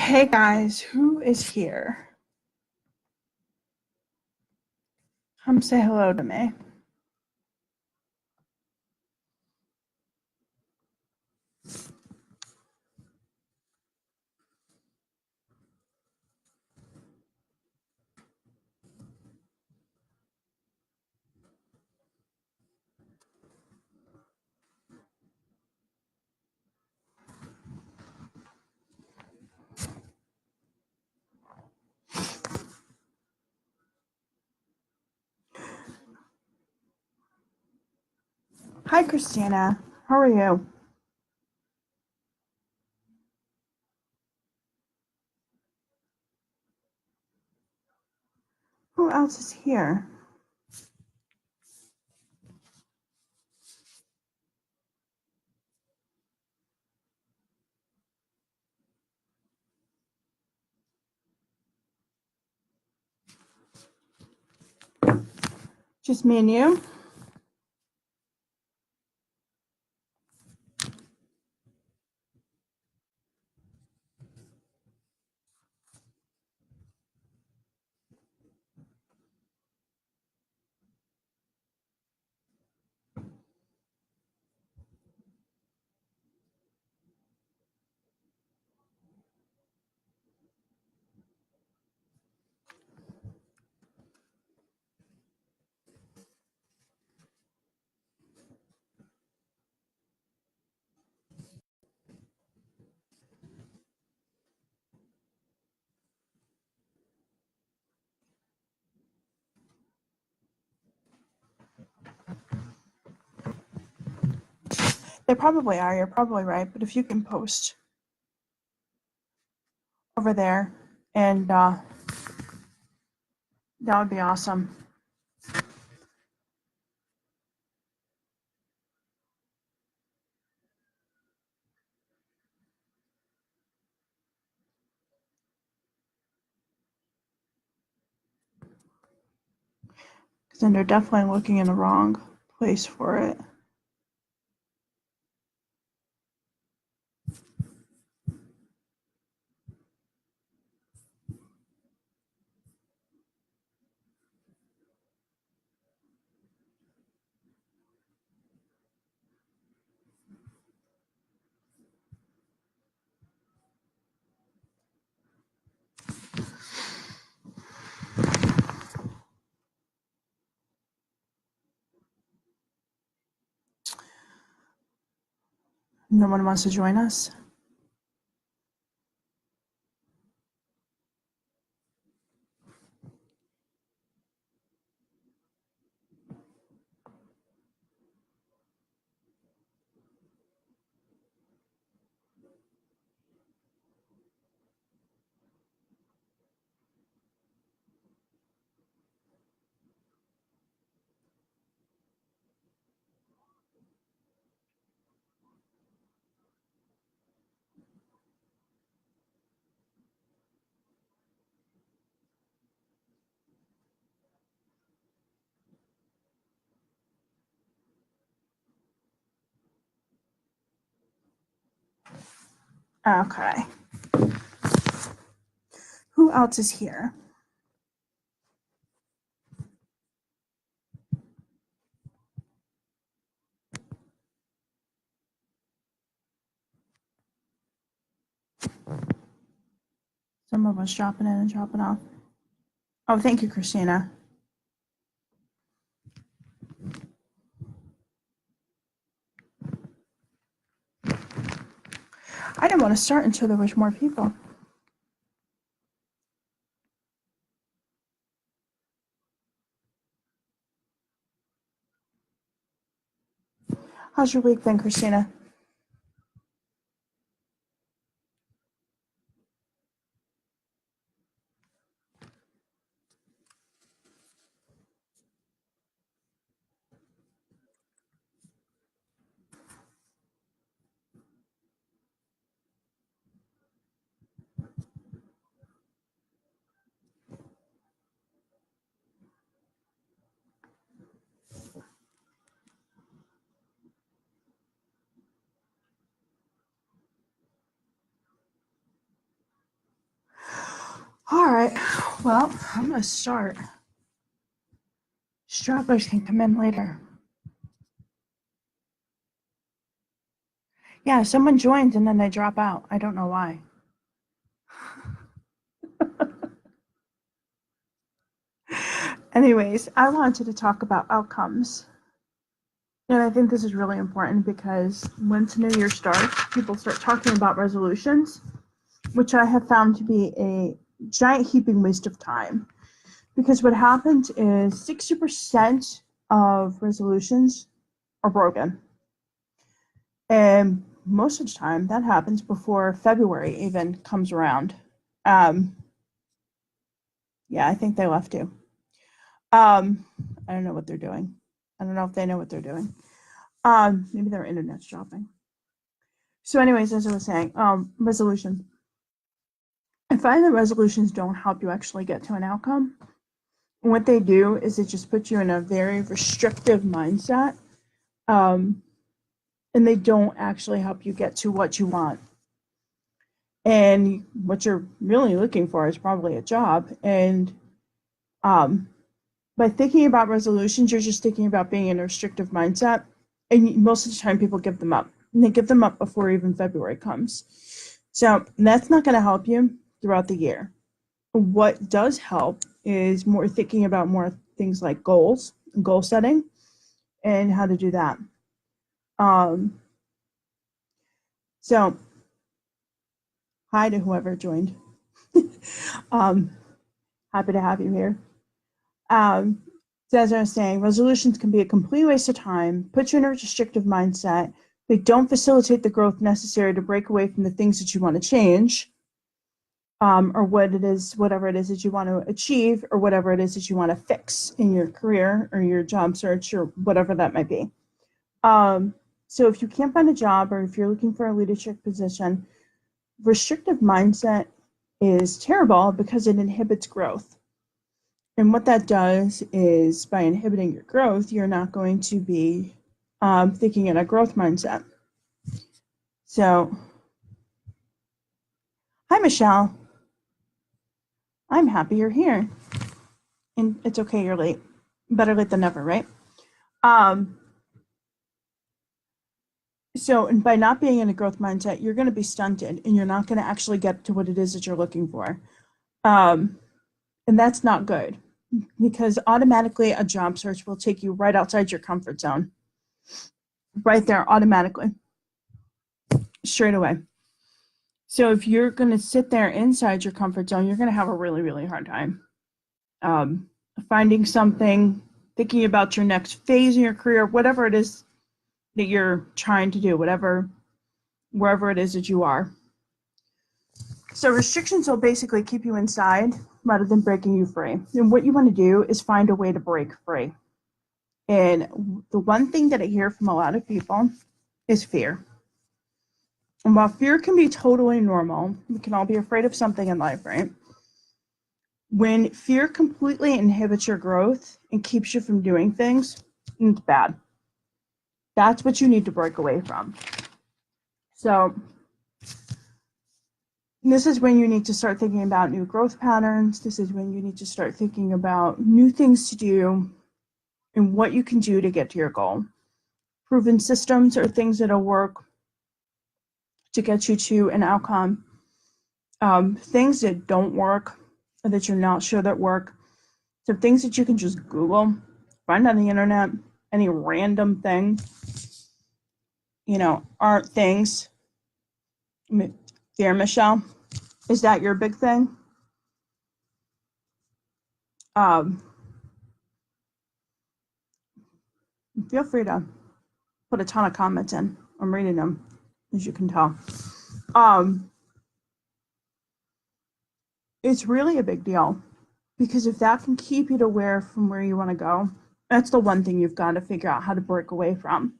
Hey guys, who is here? Come say hello to me. Hi Christina, how are you? Who else is here? Just me and you? They probably are, you're probably right, but if you can post over there and that would be awesome. Because then they're definitely looking in the wrong place for it. No one wants to join us? Okay. Who else is here? Some of us dropping in and dropping off. Oh, thank you, Christina. I didn't want to start until there was more people. How's your week been, Christina? All right, well, I'm going to start. Stragglers can come in later. Yeah, someone joins and then they drop out. I don't know why. Anyways, I wanted to talk about outcomes. And I think this is really important because once New Year starts, people start talking about resolutions, which I have found to be a giant heaping waste of time. Because what happens is 60% of resolutions are broken. And most of the time that happens before February even comes around. Yeah, I think they left too. I don't know what they're doing. I don't know if they know what they're doing. Maybe their internet's dropping. So anyways, as I was saying, resolutions. I find that resolutions don't help you actually get to an outcome. What they do is it just puts you in a very restrictive mindset. And they don't actually help you get to what you want. And what you're really looking for is probably a job. And by thinking about resolutions, you're just thinking about being in a restrictive mindset. And most of the time people give them up. And they give them up before even February comes. So that's not going to help you throughout the year. What does help is more thinking about more things like goals, goal setting, and how to do that. So hi to whoever joined. Happy to have you here. So as I was saying, resolutions can be a complete waste of time, put you in a restrictive mindset. They don't facilitate the growth necessary to break away from the things that you want to change, or whatever it is that you want to achieve, or whatever it is that you want to fix in your career or your job search or whatever that might be. So if you can't find a job or if you're looking for a leadership position, restrictive mindset is terrible because it inhibits growth. And what that does is by inhibiting your growth, you're not going to be thinking in a growth mindset. So, hi, Michelle. I'm happy you're here. And it's okay, you're late. Better late than never, right? So, and by not being in a growth mindset, you're going to be stunted and you're not going to actually get to what it is that you're looking for. And that's not good because automatically a job search will take you right outside your comfort zone. Right there, automatically. Straight away. So if you're going to sit there inside your comfort zone, you're going to have a really, really hard time finding something, thinking about your next phase in your career, whatever it is that you're trying to do, wherever it is that you are. So restrictions will basically keep you inside rather than breaking you free. And what you want to do is find a way to break free. And the one thing that I hear from a lot of people is fear. And while fear can be totally normal, we can all be afraid of something in life, right? When fear completely inhibits your growth and keeps you from doing things, it's bad. That's what you need to break away from. So this is when you need to start thinking about new growth patterns. This is when you need to start thinking about new things to do and what you can do to get to your goal. Proven systems are things that'll work to get you to an outcome. Things that don't work or that you're not sure that work. So things that you can just Google, find on the internet, any random thing, aren't things. Dear Michelle, is that your big thing? Feel free to put a ton of comments in. I'm reading them, as you can tell. It's really a big deal because if that can keep you to from where you want to go, that's the one thing you've got to figure out how to break away from.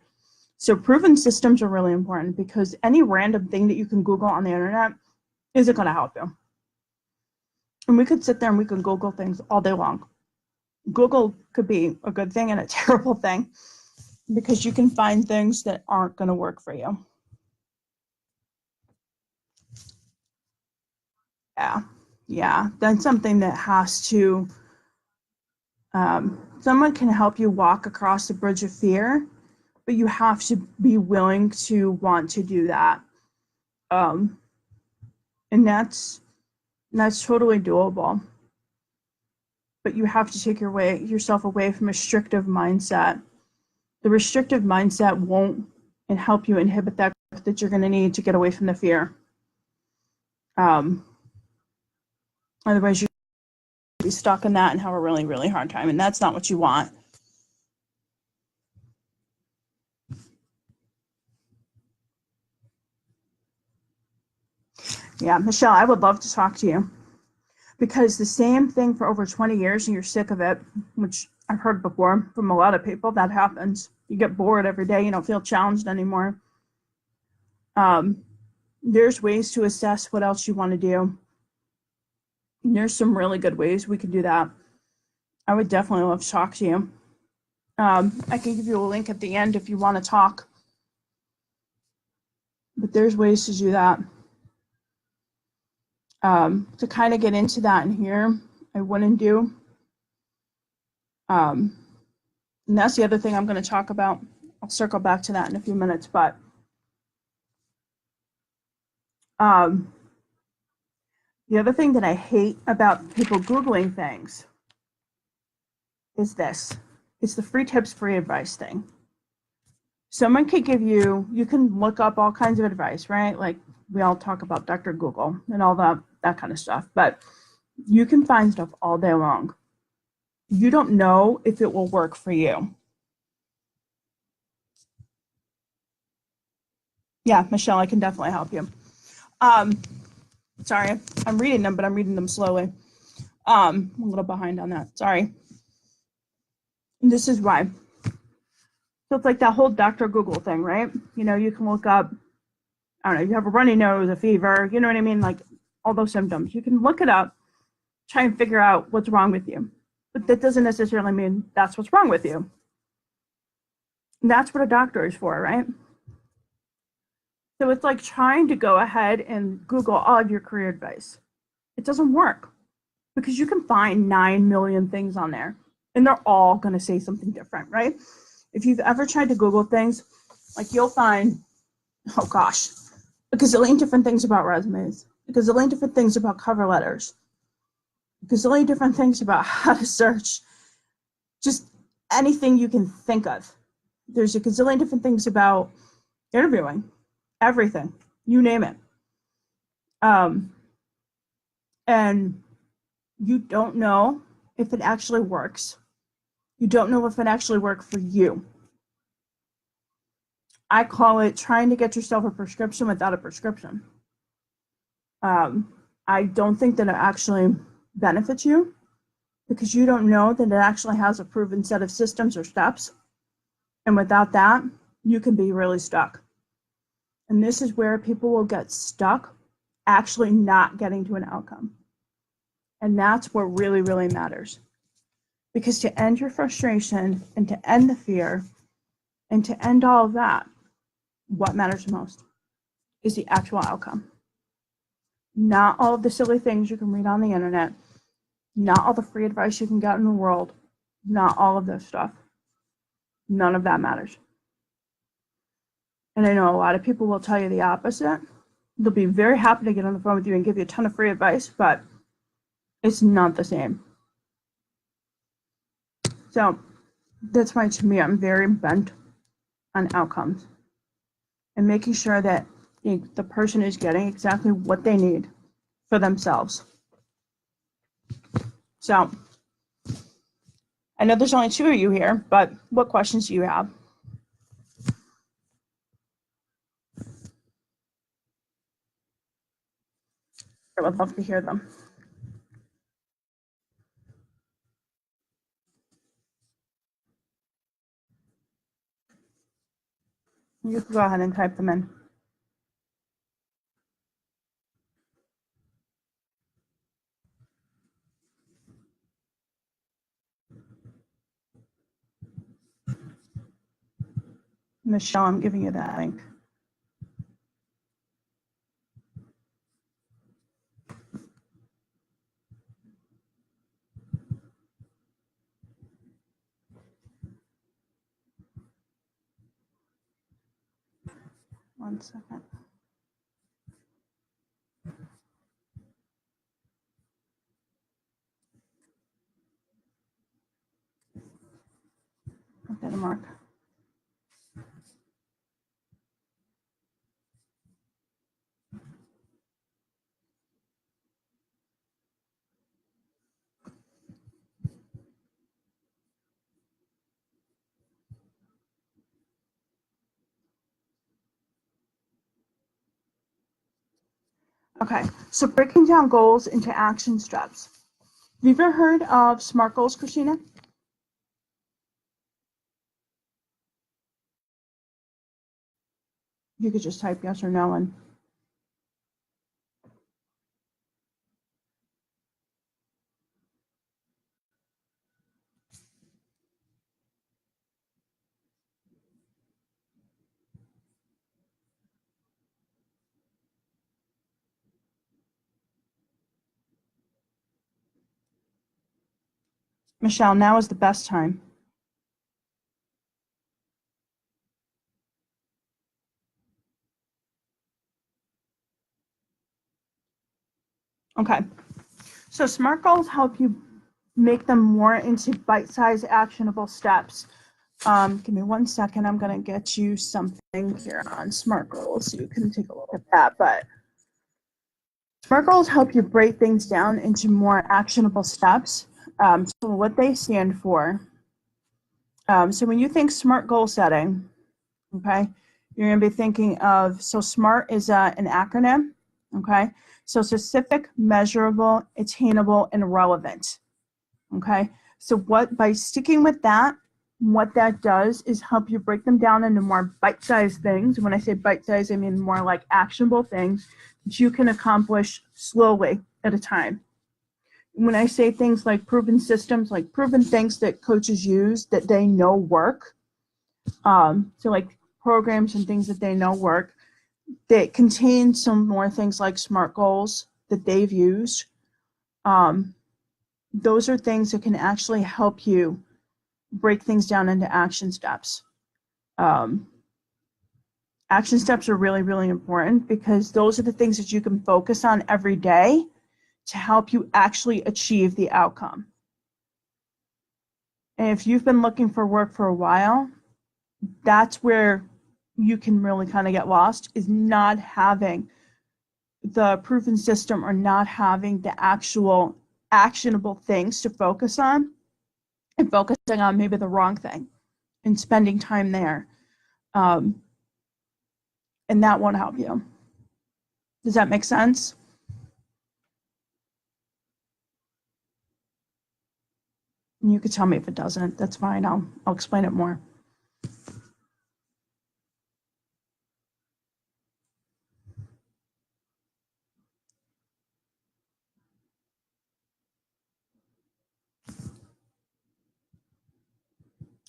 So proven systems are really important because any random thing that you can Google on the internet isn't going to help you. And we could sit there and we can Google things all day long. Google could be a good thing and a terrible thing because you can find things that aren't going to work for you. Yeah. Yeah, that's something that has to, someone can help you walk across the bridge of fear, but you have to be willing to want to do that. Um, and that's totally doable. But you have to take yourself away from a restrictive mindset. The restrictive mindset won't and help you inhibit that growth that you're going to need to get away from the fear. Otherwise, you'll be stuck in that and have a really, really hard time, and that's not what you want. Yeah, Michelle, I would love to talk to you, because the same thing for over 20 years and you're sick of it, which I've heard before from a lot of people, that happens. You get bored every day, you don't feel challenged anymore. There's ways to assess what else you want to do. There's some really good ways we can do that. I would definitely love to talk to you. I can give you a link at the end if you want to talk. But there's ways to do that. To kind of get into that in here, I wouldn't do. And that's the other thing I'm going to talk about. I'll circle back to that in a few minutes. But the other thing that I hate about people Googling things is this. It's the free tips, free advice thing. Someone could give you, you can look up all kinds of advice, right? Like we all talk about Dr. Google and all that kind of stuff, but you can find stuff all day long. You don't know if it will work for you. Yeah, Michelle, I can definitely help you. Sorry, I'm reading them, but I'm reading them slowly. I'm a little behind on that. Sorry. And this is why. So it's like that whole Dr. Google thing, right? You know, you can look up, I don't know, you have a runny nose, a fever, you know what I mean? Like all those symptoms. You can look it up, try and figure out what's wrong with you. But that doesn't necessarily mean that's what's wrong with you. And that's what a doctor is for, right? So it's like trying to go ahead and Google all of your career advice. It doesn't work, because you can find 9 million things on there and they're all going to say something different, right? If you've ever tried to Google things, like you'll find, oh gosh, a gazillion different things about resumes, a gazillion different things about cover letters, a gazillion different things about how to search, just anything you can think of. There's a gazillion different things about interviewing, everything, you name it. And you don't know if it actually works. You don't know if it actually worked for you. I call it trying to get yourself a prescription without a prescription. I don't think that it actually benefits you, because you don't know that it actually has a proven set of systems or steps. And without that, you can be really stuck. And this is where people will get stuck actually not getting to an outcome. And that's what really, really matters. Because to end your frustration and to end the fear and to end all of that, what matters most is the actual outcome. Not all of the silly things you can read on the internet, not all the free advice you can get in the world, not all of this stuff. None of that matters. And I know a lot of people will tell you the opposite. They'll be very happy to get on the phone with you and give you a ton of free advice, but it's not the same. So that's why, to me, I'm very bent on outcomes and making sure that the person is getting exactly what they need for themselves. So I know there's only 2 of you here, but what questions do you have? I would love to hear them. You can go ahead and type them in. Michelle, I'm giving you that link. 1 second. Okay, the mark. Okay, so breaking down goals into action steps. Have you ever heard of SMART goals, Christina? You could just type yes or no in. Michelle, now is the best time. Okay, so SMART goals help you make them more into bite-sized actionable steps. Give me 1 second. I'm going to get you something here on SMART goals so you can take a look at that. But SMART goals help you break things down into more actionable steps. So what they stand for. So when you think SMART goal setting, okay, you're going to be thinking of, so SMART is an acronym, okay? So specific, measurable, attainable, and relevant, okay? So by sticking with that, what that does is help you break them down into more bite-sized things. When I say bite-sized, I mean more like actionable things that you can accomplish slowly at a time. When I say things like proven systems, like proven things that coaches use that they know work, so like programs and things that they know work, that contain some more things like SMART goals that they've used. Those are things that can actually help you break things down into action steps. Action steps are really, really important because those are the things that you can focus on every day to help you actually achieve the outcome. And if you've been looking for work for a while, that's where you can really kind of get lost, is not having the proven system or not having the actual actionable things to focus on, and focusing on maybe the wrong thing and spending time there. And that won't help you. Does that make sense? You could tell me if it doesn't. That's fine. I'll explain it more.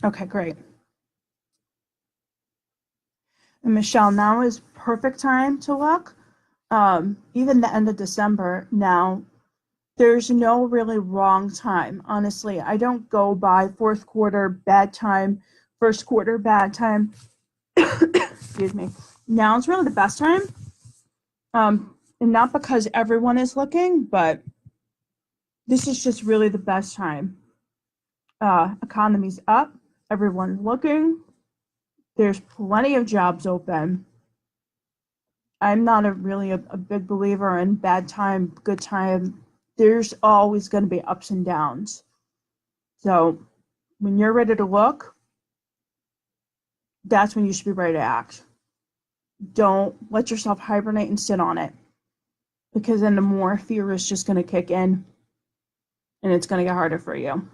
Okay, great. And Michelle, now is perfect time to look. Even the end of December now, there's no really wrong time. Honestly, I don't go by fourth quarter bad time, first quarter bad time. Excuse me. Now is really the best time. And not because everyone is looking, but this is just really the best time. Economy's up, everyone's looking. There's plenty of jobs open. I'm not a big believer in bad time, good time. There's always going to be ups and downs. So when you're ready to look, that's when you should be ready to act. Don't let yourself hibernate and sit on it, because then the more fear is just going to kick in and it's going to get harder for you.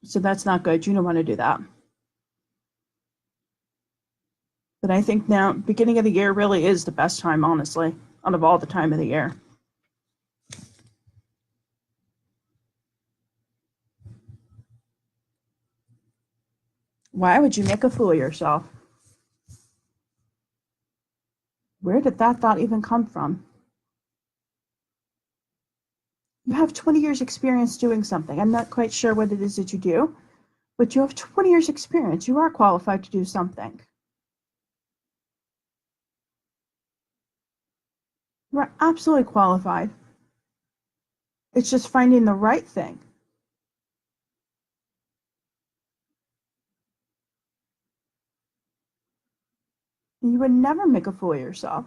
So that's not good. You don't want to do that. But I think now, beginning of the year really is the best time, honestly, out of all the time of the year. Why would you make a fool of yourself? Where did that thought even come from? You have 20 years experience doing something. I'm not quite sure what it is that you do, but you have 20 years experience. You are qualified to do something. We're absolutely qualified. It's just finding the right thing. You would never make a fool of yourself.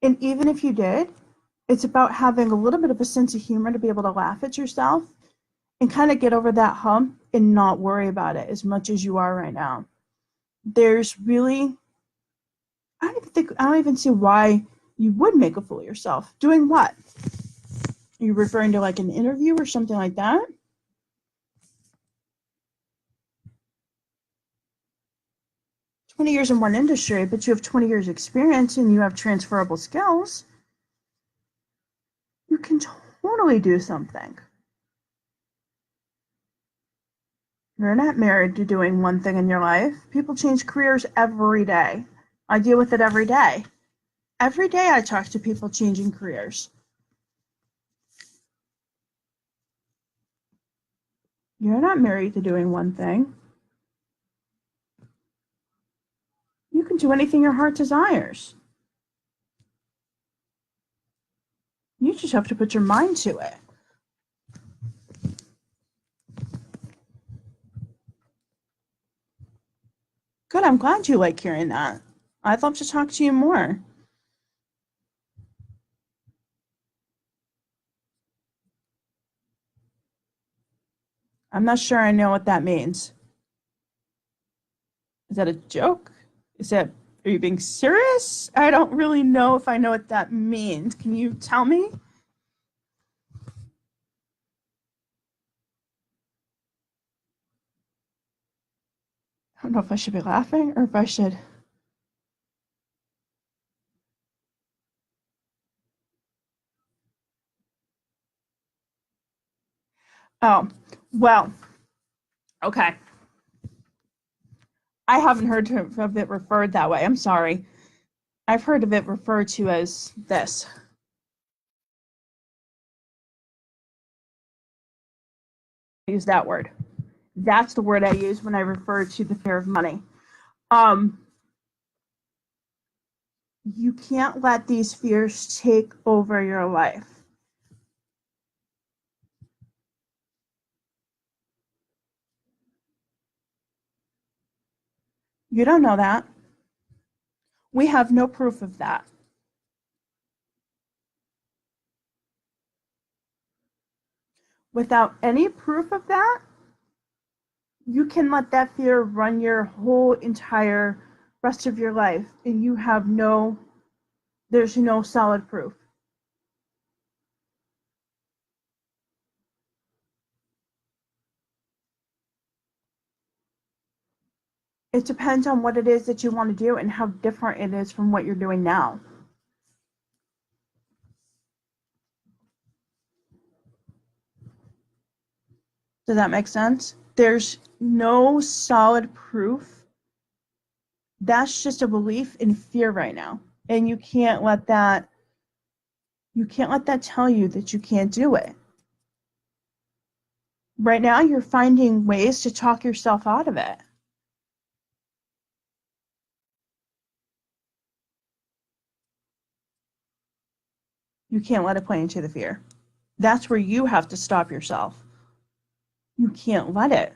And even if you did, it's about having a little bit of a sense of humor to be able to laugh at yourself and kind of get over that hump and not worry about it as much as you are right now. There's really, I don't even see why you would make a fool of yourself. Doing what? Are you referring to like an interview or something like that? 20 years in one industry, but you have 20 years experience and you have transferable skills. You can totally do something. You're not married to doing one thing in your life. People change careers every day. I deal with it every day. Every day I talk to people changing careers. You're not married to doing one thing. You can do anything your heart desires. You just have to put your mind to it. Good, I'm glad you like hearing that. I'd love to talk to you more. I'm not sure I know what that means. Is that a joke? Is that, are you being serious? I don't really know if I know what that means. Can you tell me? I don't know if I should be laughing or if I should. Oh, well, okay. I haven't heard of it referred that way. I'm sorry. I've heard of it referred to as this. I use that word. That's the word I use when I refer to the fear of money. Um, you can't let these fears take over your life. You don't know that. We have no proof of that. Without any proof of that, you can let that fear run your whole entire rest of your life and you have no, there's no solid proof. It depends on what it is that you want to do and how different it is from what you're doing now. Does that make sense? There's no solid proof. That's just a belief in fear right now. And you can't let that tell you that you can't do it. Right now you're finding ways to talk yourself out of it. You can't let it play into the fear. That's where you have to stop yourself. You can't let it.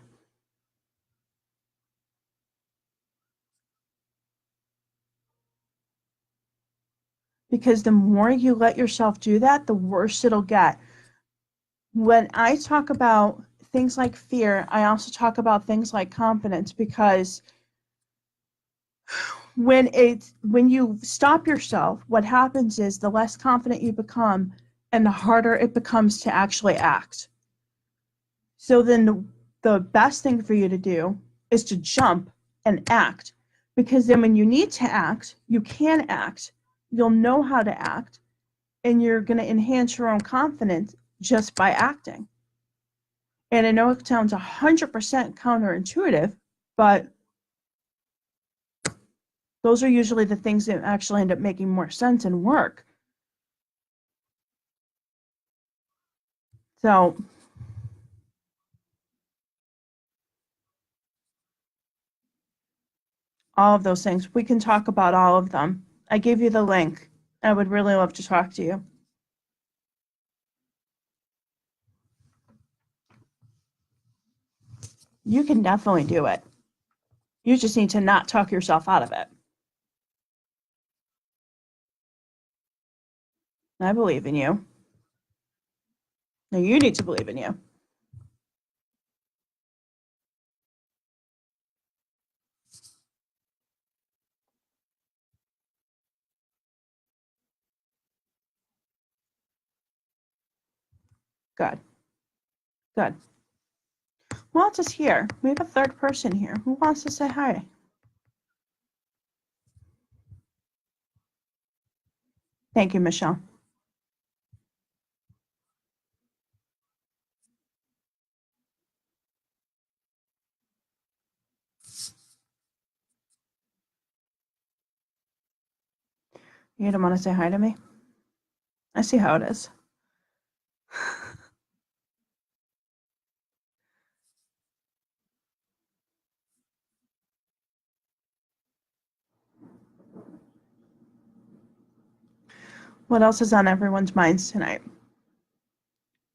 Because the more you let yourself do that, the worse it'll get. When I talk about things like fear, I also talk about things like confidence because when you stop yourself, what happens is the less confident you become and the harder it becomes to actually act. So then the best thing for you to do is to jump and act because then when you need to act, you can act. You'll know how to act and you're going to enhance your own confidence just by acting. And I know it sounds 100% counterintuitive, but those are usually the things that actually end up making more sense and work. So, all of those things, we can talk about all of them. I gave you the link. I would really love to talk to you. You can definitely do it. You just need to not talk yourself out of it. I believe in you. Now you need to believe in you. Good. Good. Who else is here? We have a third person here. Who wants to say hi? Thank you, Michelle. You don't want to say hi to me? I see how it is. What else is on everyone's minds tonight?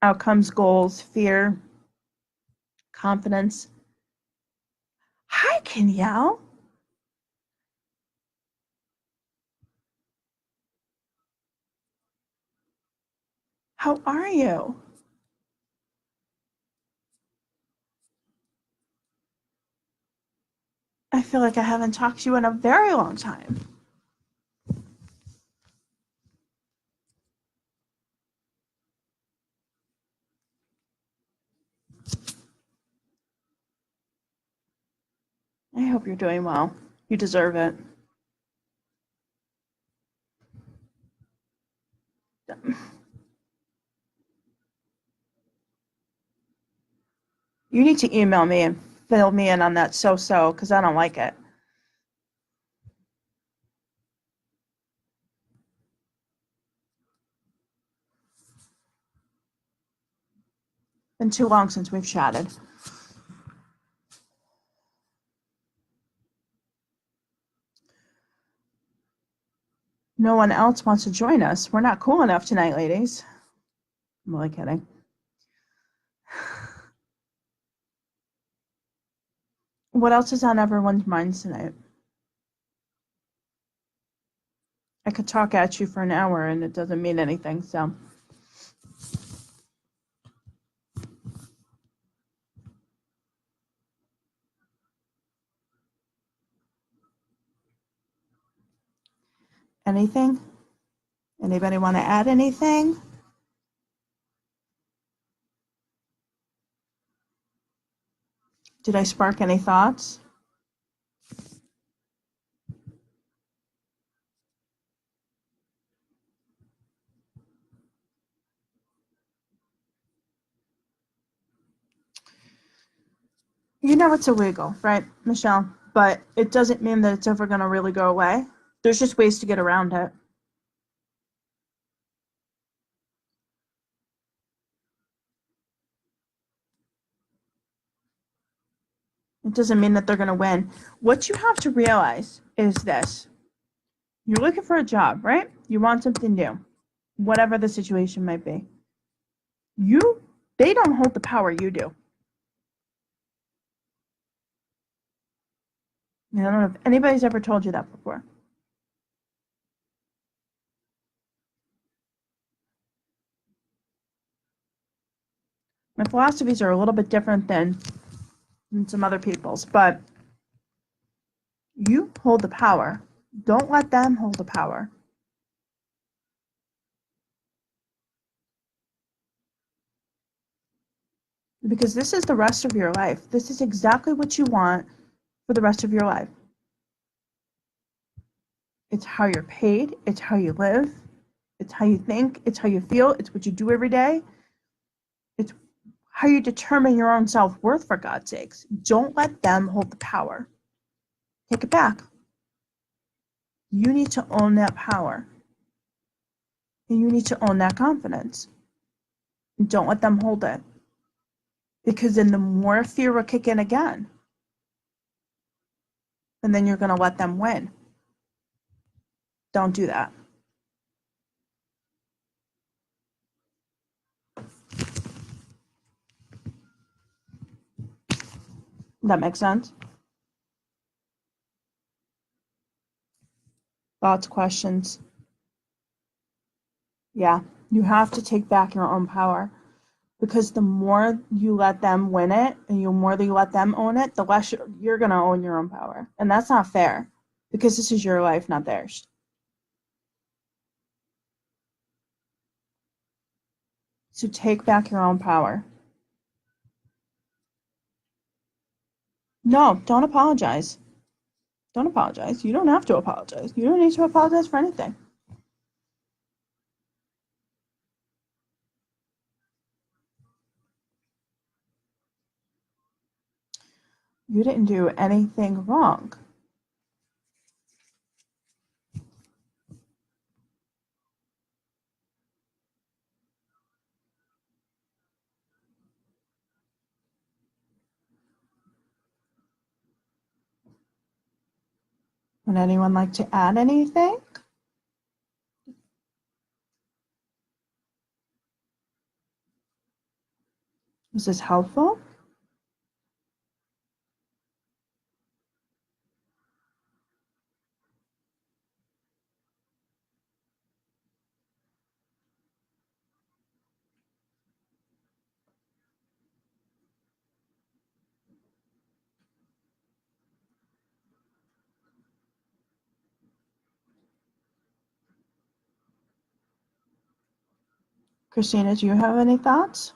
Outcomes, goals, fear, confidence. Hi, Kenyelle. How are you? I feel like I haven't talked to you in a very long time. I hope you're doing well. You deserve it. You need to email me and fill me in on that so-so because I don't like it. Been too long since we've chatted. No one else wants to join us. We're not cool enough tonight, ladies. I'm only kidding. What else is on everyone's minds tonight? I could talk at you for an hour and it doesn't mean anything, so. Anything? Anybody want to add anything? Did I spark any thoughts? You know it's illegal, right, Michelle? But it doesn't mean that it's ever going to really go away. There's just ways to get around it. It doesn't mean that they're going to win. What you have to realize is this. You're looking for a job, right? You want something new, whatever the situation might be. They don't hold the power, you do. I don't know if anybody's ever told you that before. My philosophies are a little bit different than some other people's, but you hold the power. Don't let them hold the power. Because this is the rest of your life. This is exactly what you want for the rest of your life. It's how you're paid, it's how you live, it's how you think, it's how you feel, it's what you do every day. It's how you determine your own self-worth, for God's sakes. Don't let them hold the power. Take it back. You need to own that power. And you need to own that confidence. And don't let them hold it. Because then the more fear will kick in again. And then you're going to let them win. Don't do that. That makes sense? Thoughts, questions? Yeah, you have to take back your own power because the more you let them win it and the more you let them own it, the less you're going to own your own power. And that's not fair because this is your life, not theirs. So take back your own power. No, don't apologize. Don't apologize. You don't have to apologize. You don't need to apologize for anything. You didn't do anything wrong. Would anyone like to add anything? Was this helpful? Christina, do you have any thoughts?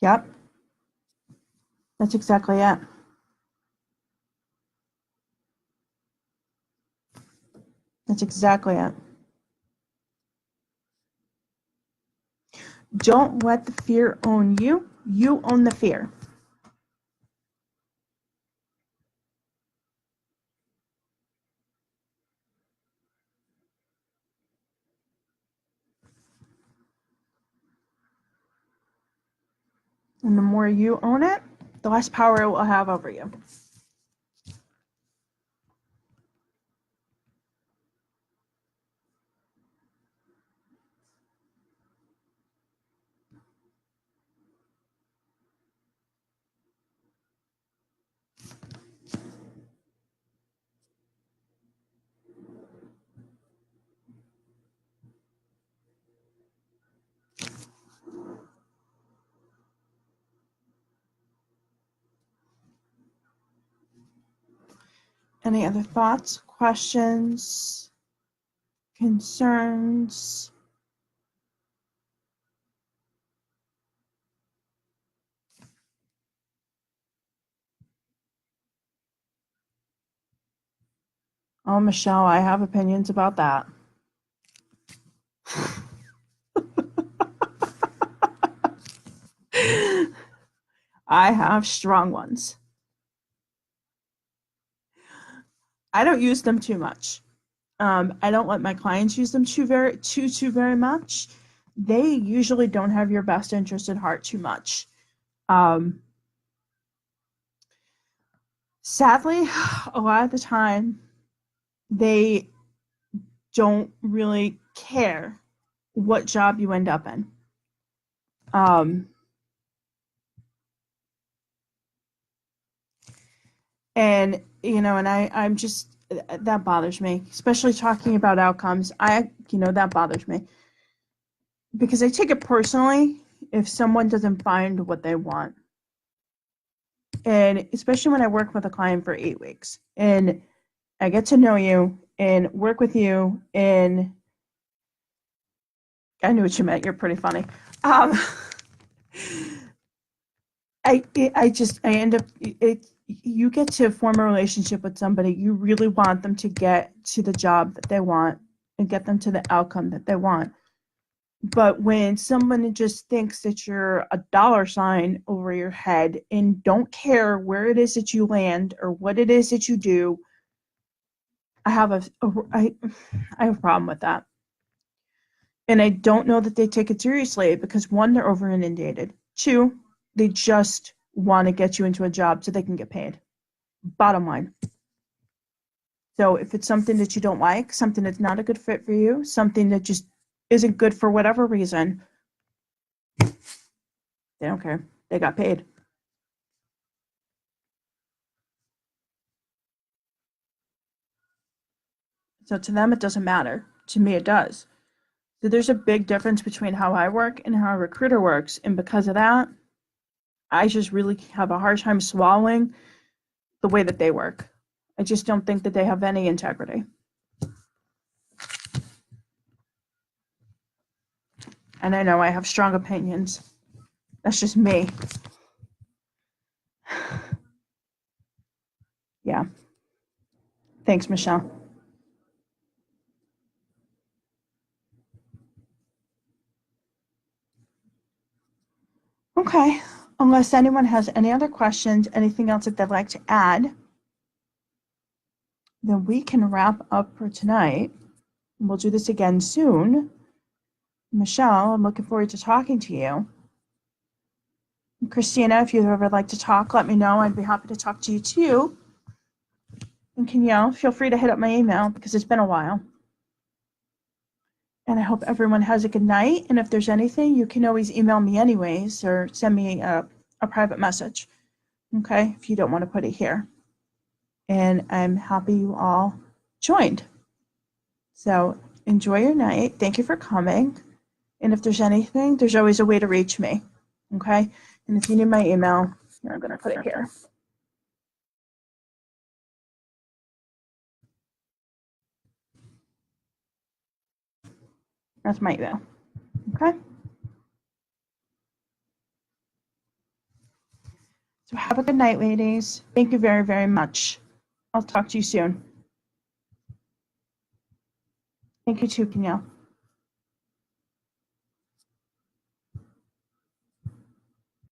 Yep, that's exactly it. That's exactly it. Don't let the fear own you. You own the fear. And the more you own it, the less power it will have over you. Any other thoughts, questions, concerns? Oh, Michelle, I have opinions about that. I have strong ones. I don't use them too much. I don't let my clients use them too very much. They usually don't have your best interest at heart too much. Sadly, a lot of the time, they don't really care what job you end up in. And I'm just, that bothers me, especially talking about outcomes. That bothers me because I take it personally if someone doesn't find what they want. And especially when I work with a client for 8 weeks and I get to know you and work with you, and I knew what you meant. You're pretty funny. Um, I end up you get to form a relationship with somebody. You really want them to get to the job that they want and get them to the outcome that they want. But when someone just thinks that you're a dollar sign over your head and don't care where it is that you land or what it is that you do, I have I have a problem with that. And I don't know that they take it seriously because one, they're over inundated. Two, they just want to get you into a job so they can get paid. Bottom line. So if it's something that you don't like, something that's not a good fit for you, something that just isn't good for whatever reason, they don't care. They got paid. So to them, it doesn't matter. To me, it does. So there's a big difference between how I work and how a recruiter works. And because of that, I just really have a hard time swallowing the way that they work. I just don't think that they have any integrity. And I know I have strong opinions. That's just me. Yeah. Thanks, Michelle. Okay. Unless anyone has any other questions, anything else that they'd like to add, then we can wrap up for tonight. We'll do this again soon. Michelle, I'm looking forward to talking to you. Christina, if you'd ever like to talk, let me know. I'd be happy to talk to you too. And Kenyelle, feel free to hit up my email because it's been a while. And I hope everyone has a good night. And if there's anything, you can always email me anyways or send me a private message. Okay, if you don't want to put it here. And I'm happy you all joined. So enjoy your night. Thank you for coming. And if there's anything, there's always a way to reach me. Okay. And if you need my email, I'm going to put it here. That's my email. Okay. So have a good night, ladies. Thank you very, very much. I'll talk to you soon. Thank you too, Kenyelle.